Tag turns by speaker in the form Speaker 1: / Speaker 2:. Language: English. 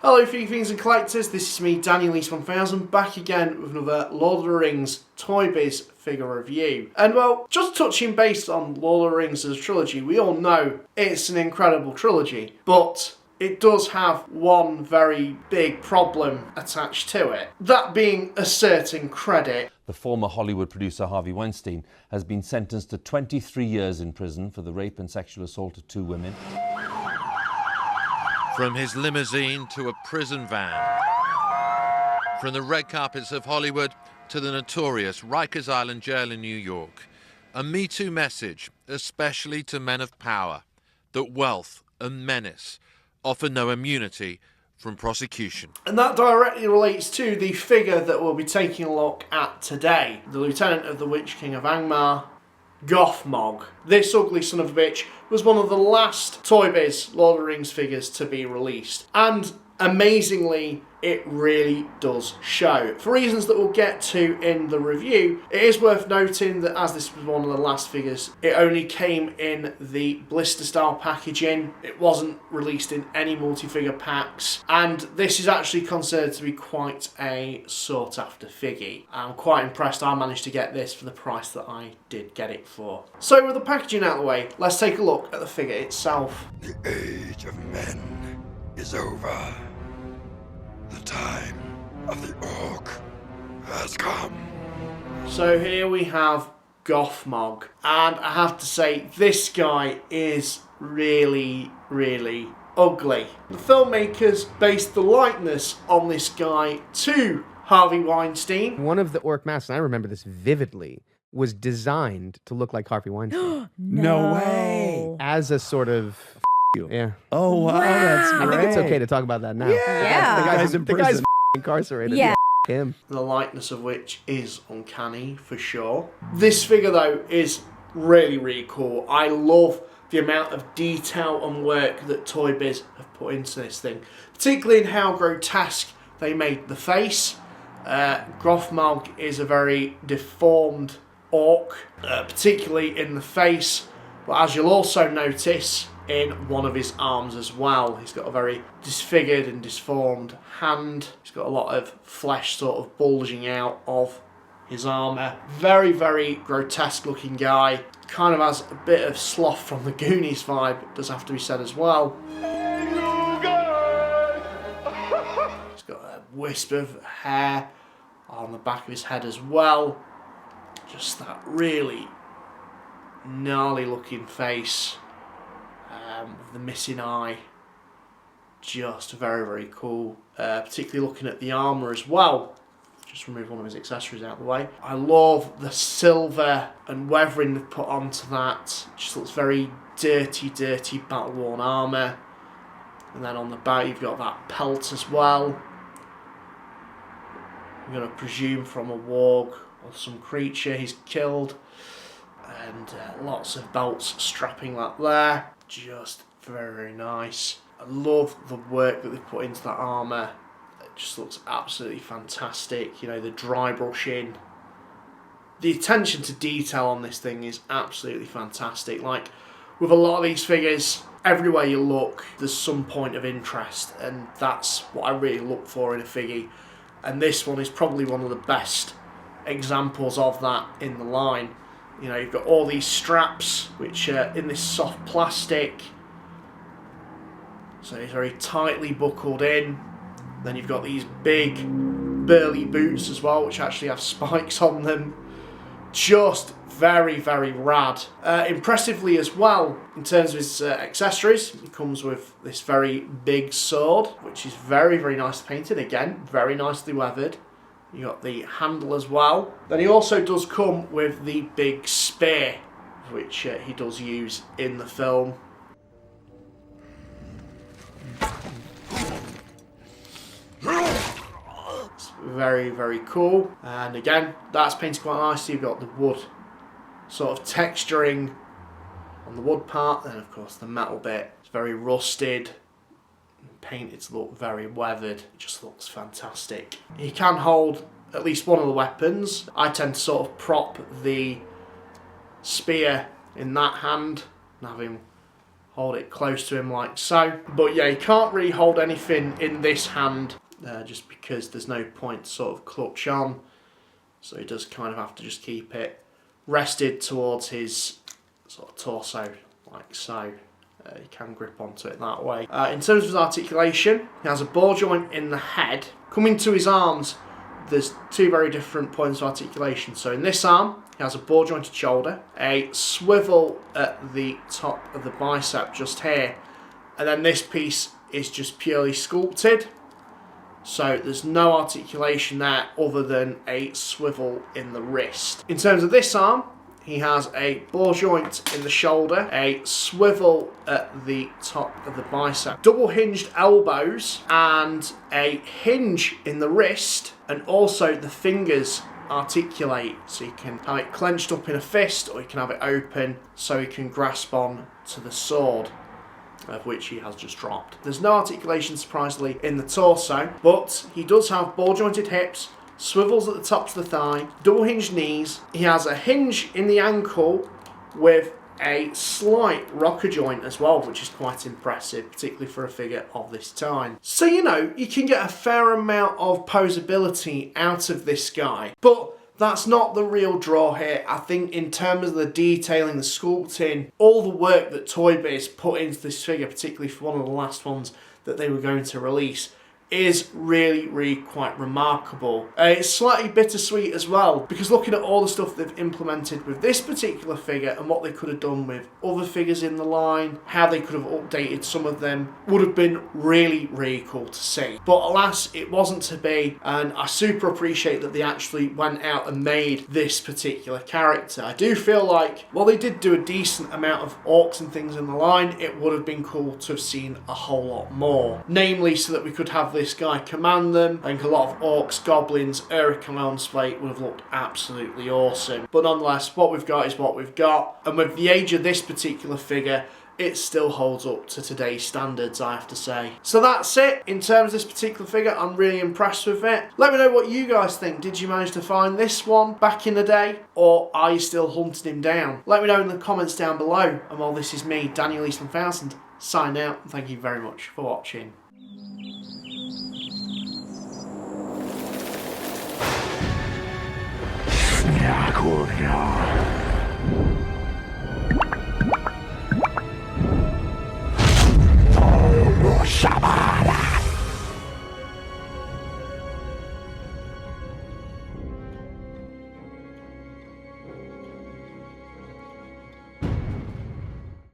Speaker 1: Hello FIGGIE fiends and collectors, this is me, Daniel East 1000, back again with another Lord of the Rings Toybiz figure review. And well, just touching base on Lord of the Rings as a trilogy, we all know it's an incredible trilogy, but it does have one very big problem attached to it. That being a certain credit.
Speaker 2: The former Hollywood producer Harvey Weinstein has been sentenced to 23 years in prison for the rape and sexual assault of 2 women.
Speaker 3: From his limousine to a prison van. From the red carpets of Hollywood to the notorious Rikers Island jail in New York. A Me Too message, especially to men of power, that wealth and menace offer no immunity from prosecution.
Speaker 1: And that directly relates to the figure that we'll be taking a look at today. The Lieutenant of the Witch-King of Angmar, Gothmog. This ugly son of a bitch was one of the last Toybiz Lord of the Rings figures to be released. And amazingly, it really does show. For reasons that we'll get to in the review, it is worth noting that as this was one of the last figures, it only came in the blister style packaging. It wasn't released in any multi-figure packs, and this is actually considered to be quite a sought after figgy. I'm quite impressed I managed to get this for the price that I did get it for. So with the packaging out of the way, let's take a look at the figure itself.
Speaker 4: The age of men is over. The time of the Orc has come.
Speaker 1: So here we have Gothmog, and I have to say this guy is really, really ugly. The filmmakers based the likeness on this guy to Harvey Weinstein.
Speaker 5: One of the orc masks, and I remember this vividly, was designed to look like Harvey Weinstein.
Speaker 6: No way.
Speaker 5: As a sort of yeah.
Speaker 6: Oh, wow, that's great.
Speaker 5: I think it's okay to talk about that now.
Speaker 6: Yeah.
Speaker 5: The guy's incarcerated.
Speaker 6: Yeah.
Speaker 5: Him.
Speaker 1: The likeness of which is uncanny for sure. This figure though is really, really cool. I love the amount of detail and work that Toybiz have put into this thing, particularly in how grotesque they made the face. Gothmog is a very deformed orc, particularly in the face, but as you'll also notice, in one of his arms as well. He's got a very disfigured and disformed hand. He's got a lot of flesh sort of bulging out of his armour. Very, very grotesque looking guy. Kind of has a bit of Sloth from the Goonies vibe, it does have to be said as well. He's got a wisp of hair on the back of his head as well. Just that really gnarly looking face. With the missing eye, just very, very cool. Particularly looking at the armour as well. Just remove one of his accessories out of the way. I love the silver and weathering they've put onto that. Just looks very dirty, dirty battle-worn armour. And then on the back you've got that pelt as well. I'm going to presume from a warg or some creature he's killed. And lots of belts strapping that there. Just very, very nice. I love the work that they've put into that armour. It just looks absolutely fantastic. You know, the dry brushing. The attention to detail on this thing is absolutely fantastic. Like, with a lot of these figures, everywhere you look, there's some point of interest. And that's what I really look for in a figgy. And this one is probably one of the best examples of that in the line. You know, you've got all these straps, which are in this soft plastic. So it's very tightly buckled in. Then you've got these big, burly boots as well, which actually have spikes on them. Just very, very rad. Impressively as well, in terms of his accessories, he comes with this very big sword, which is very, very nice painted. Again, very nicely weathered. You got the handle as well. Then he also does come with the big spear, which he does use in the film. It's very, very cool. And again, that's painted quite nicely. You've got the wood sort of texturing on the wood part. Then of course the metal bit. It's very rusted. Painted to look very weathered. It just looks fantastic. He can hold at least one of the weapons. I tend to sort of prop the spear in that hand and have him hold it close to him like so. But yeah, he can't really hold anything in this hand just because there's no point to sort of clutch on. So he does kind of have to just keep it rested towards his sort of torso like so. You can grip onto it that way. In terms of his articulation, he has a ball joint in the head. Coming to his arms, there's two very different points of articulation. So in this arm, he has a ball jointed shoulder, a swivel at the top of the bicep just here, and then this piece is just purely sculpted. So there's no articulation there other than a swivel in the wrist. In terms of this arm, he has a ball joint in the shoulder, a swivel at the top of the bicep, double hinged elbows, and a hinge in the wrist, and also the fingers articulate. So you can have it clenched up in a fist, or you can have it open so he can grasp on to the sword, of which he has just dropped. There's no articulation, surprisingly, in the torso, but he does have ball jointed hips, swivels at the tops of the thigh, double hinged knees. He has a hinge in the ankle with a slight rocker joint as well, which is quite impressive, particularly for a figure of this time. So, you know, you can get a fair amount of posability out of this guy, but that's not the real draw here. I think in terms of the detailing, the sculpting, all the work that Toybiz put into this figure, particularly for one of the last ones that they were going to release, is really quite remarkable. It's slightly bittersweet as well, because looking at all the stuff they've implemented with this particular figure and what they could have done with other figures in the line, how they could have updated some of them, would have been really cool to see. But alas, it wasn't to be, and I super appreciate that they actually went out and made this particular character. I do feel like, while they did do a decent amount of orcs and things in the line, it would have been cool to have seen a whole lot more. Namely, so that we could have this guy command them. I think a lot of orcs, goblins, Eric and Elmsplate would have looked absolutely awesome. But nonetheless, what we've got is what we've got. And with the age of this particular figure, it still holds up to today's standards, I have to say. So that's it. In terms of this particular figure, I'm really impressed with it. Let me know what you guys think. Did you manage to find this one back in the day, or are you still hunting him down? Let me know in the comments down below. And while this is me, Daniel Eastman 1000, signing out, and thank you very much for watching.
Speaker 4: Nakul